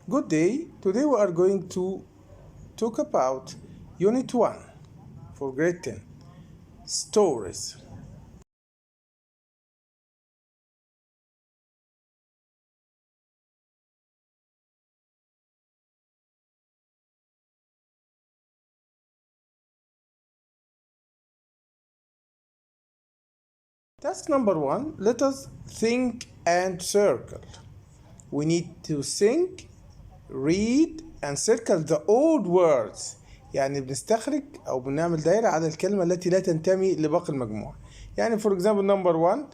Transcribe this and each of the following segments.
Good day. Today we are going to talk about Unit 1 for Grade 10, Stories. Task number 1, let us think and circle. We need to think, read and circle the old words. يعني بنستخرج أو بنعمل دايرة على الكلمة التي لا تنتمي لباقي المجموعة. يعني for example number 1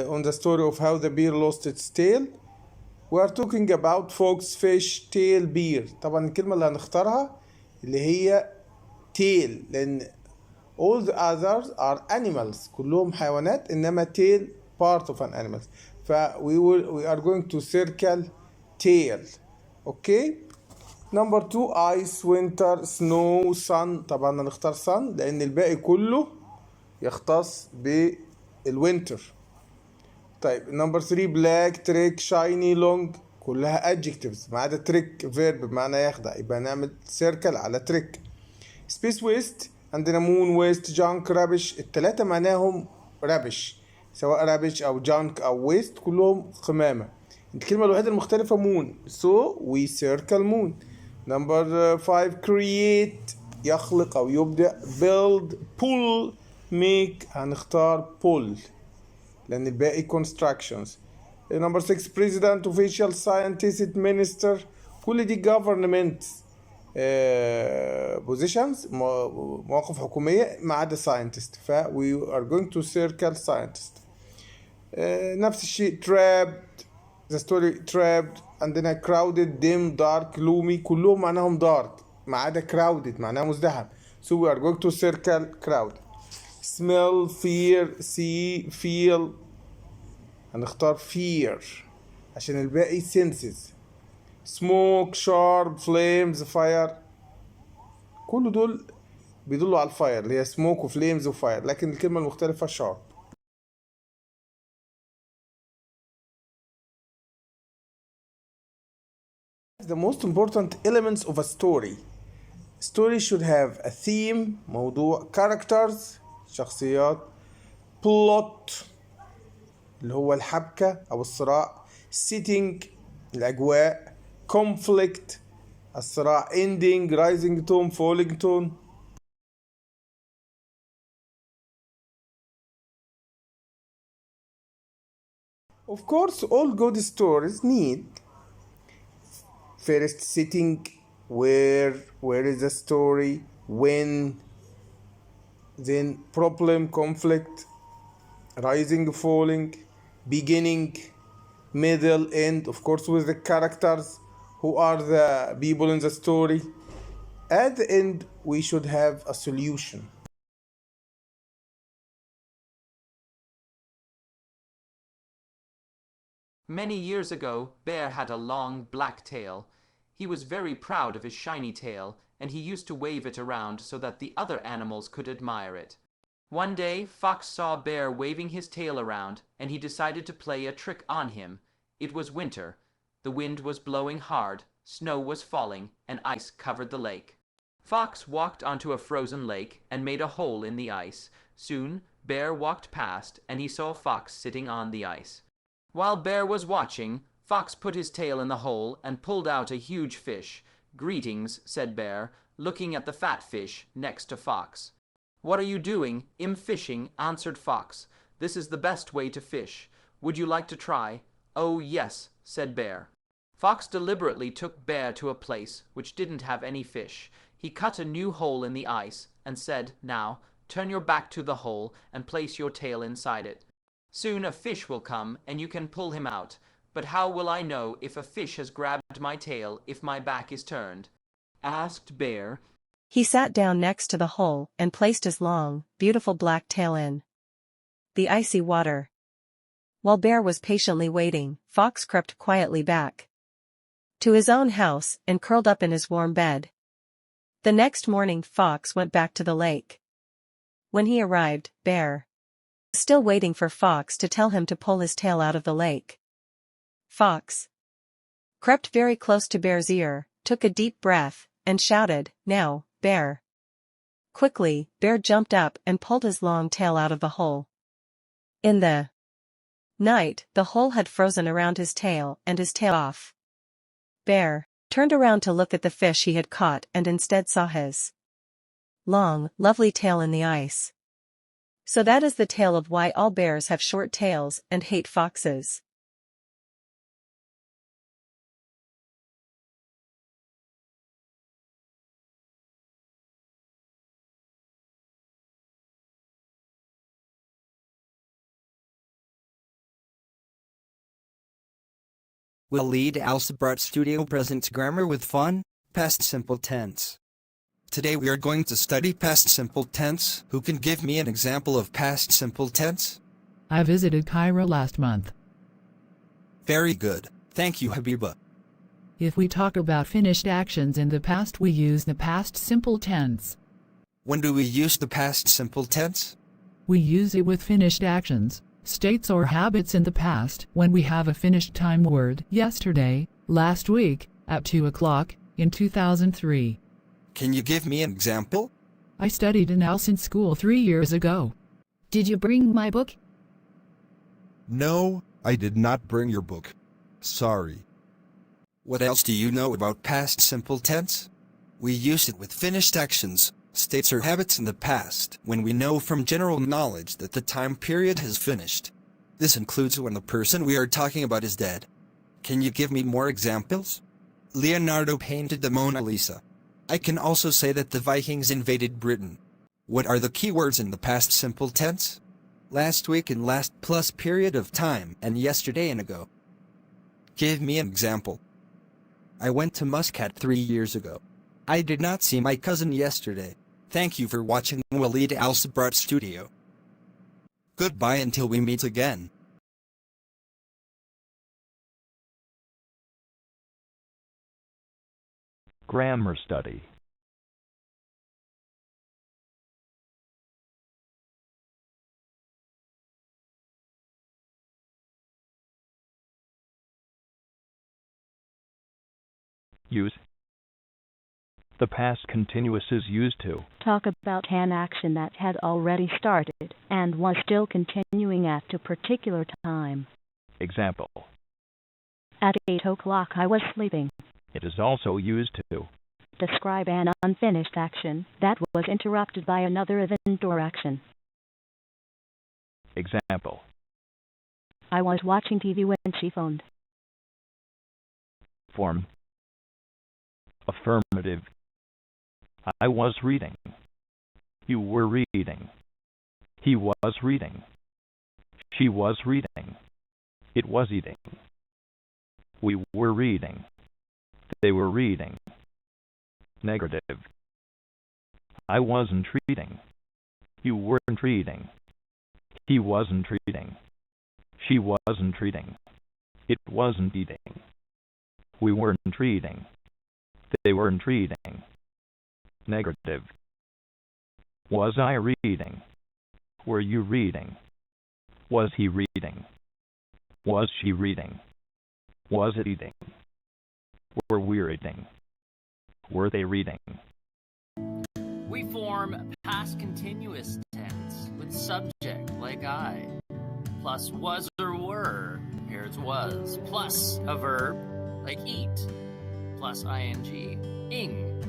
on the story of how the bear lost its tail. We are talking about fox, fish, tail, bear. طبعا الكلمة اللي هنختارها اللي هي tail لأن all the others are animals كلهم حيوانات إنما tail part of an animal. we are going to circle tail. Okay. Number 2 ice, winter, snow, sun. طبعا هنختار sun لأن الباقي كله يختص بالوينتر. طيب number 3 black, trick, shiny, long. كلها adjectives ما عدا trick verb بمعنى يخدع يبقى نعمل circle على trick. space waste عندنا moon, waste, junk, rubbish. التلاتة معناهم rubbish سواء rubbish أو junk أو waste كلهم قمامة. الكلمة الوحيدة المختلفة moon so we circle moon. number 5 create يخلق أو يبدأ build pull make هنختار pull لأن الباقي constructions. number 6 president official scientist minister كل دي government positions مواقف حكومية ما عدا scientist we are going to circle scientist. نفس الشيء trapped the story trapped عندنا crowded dim dark gloomy كلهم معناهم dark ما عدا crowded معناها مزدحم so we are going to circle crowd. smell fear see feel هنختار fear عشان الباقي senses. smoke sharp flames fire كل دول بيدلوا على الفاير اللي هي smoke وفليمز وفاير لكن الكلمة المختلفة sharp. The most important elements of a story. Story should have a theme موضوع characters شخصيات plot اللي هو الحبكة أو الصراع setting الأجواء conflict الصراع ending rising tone falling tone. Of course all good stories need first setting where is the story when then problem conflict rising falling beginning middle end of course with the characters who are the people in the story. At the end we should have a solution. Many years ago, Bear had a long black tail. He was very proud of his shiny tail, and he used to wave it around so that the other animals could admire it. One day, Fox saw Bear waving his tail around, and he decided to play a trick on him. It was winter. The wind was blowing hard, snow was falling, and ice covered the lake. Fox walked onto a frozen lake and made a hole in the ice. Soon, Bear walked past, and he saw Fox sitting on the ice. While Bear was watching, Fox put his tail in the hole and pulled out a huge fish. "Greetings," said Bear, looking at the fat fish next to Fox. "What are you doing?" "I'm fishing," answered Fox. "This is the best way to fish. Would you like to try?" "Oh, yes," said Bear. Fox deliberately took Bear to a place which didn't have any fish. He cut a new hole in the ice and said, "Now, turn your back to the hole and place your tail inside it. Soon a fish will come and you can pull him out. But how will I know if a fish has grabbed my tail if my back is turned?" asked Bear. He sat down next to the hole and placed his long, beautiful black tail in the icy water. While Bear was patiently waiting, Fox crept quietly back to his own house and curled up in his warm bed. The next morning Fox went back to the lake. When he arrived, Bear was still waiting for Fox to tell him to pull his tail out of the lake. "Fox," crept very close to Bear's ear, took a deep breath, and shouted, "Now, Bear." Quickly, Bear jumped up and pulled his long tail out of the hole. In the night, the hole had frozen around his tail and his tail off. Bear turned around to look at the fish he had caught and instead saw his long, lovely tail in the ice. So that is the tale of why all bears have short tails and hate foxes. WalidAlsabrot Studio presents grammar with fun, past simple tense. Today we are going to study past simple tense. Who can give me an example of past simple tense? I visited Cairo last month. Very good. Thank you, Habiba. If we talk about finished actions in the past, we use the past simple tense. When do we use the past simple tense? We use it with finished actions, states or habits in the past when we have a finished time word, yesterday, last week, at 2 o'clock, in 2003. Can you give me an example? I studied in Alston School 3 years ago. Did you bring my book? No, I did not bring your book. Sorry. What else do you know about past simple tense? We use it with finished actions, states or habits in the past when we know from general knowledge that the time period has finished. This includes when the person we are talking about is dead. Can you give me more examples? Leonardo painted the Mona Lisa. I can also say that the Vikings invaded Britain. What are the keywords in the past simple tense? Last week and last plus period of time and yesterday and ago. Give me an example. I went to Muscat 3 years ago. I did not see my cousin yesterday. Thank you for watching WalidAlsabrot Studio. Goodbye until we meet again. Grammar study. Use. The past continuous is used to talk about an action that had already started and was still continuing at a particular time. example. At 8 o'clock I was sleeping. It is also used to Describe an unfinished action that was interrupted by another event or action. example. I was watching TV when she phoned. Form. Affirmative. I was reading. You were reading. He was reading. She was reading. It was eating. We were reading. They were reading. Negative. I wasn't reading. You weren't reading. He wasn't reading. She wasn't reading. It wasn't eating. We weren't reading. They weren't reading. Negative. Was I reading? Were you reading? Was he reading? Was she reading? Was it eating? Were we reading? Were they reading? We form past continuous tense with subject like I, plus was or were, here's was, plus a verb like eat, plus ing.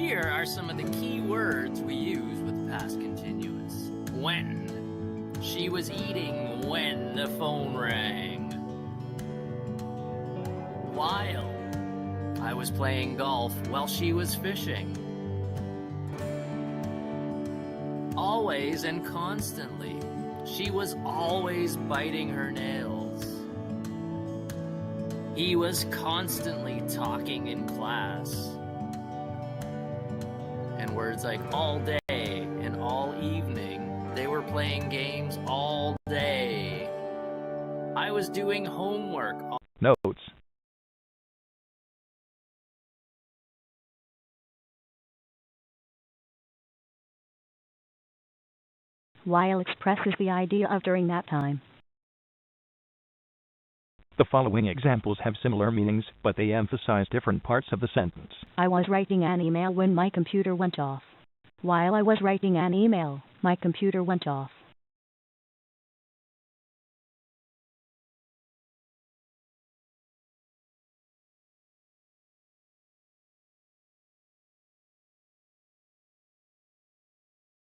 Here are some of the key words we use with past continuous. When. She was eating when the phone rang. While. I was playing golf while she was fishing. Always and constantly. She was always biting her nails. He was constantly talking in class. And words like all day and all evening, they were playing games all day. I was doing homework. Notes. While expresses the idea of during that time. The following examples have similar meanings, but they emphasize different parts of the sentence. I was writing an email when my computer went off. While I was writing an email, my computer went off.